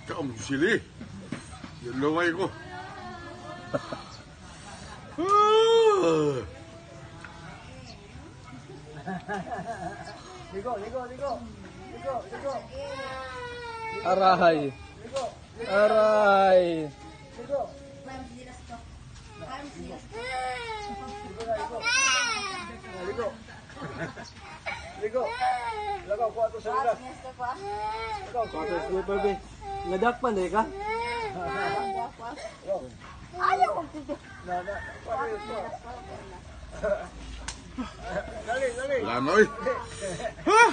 Kaum sili. Yung laway ko. Ligo. Aray. Aray. Ligo. Lagaw ko ato sa ulas. Lagaw ko ato sa ulas. Nadakpan eh ka? Ayaw ko dito. Dali. Lanoy. Ha?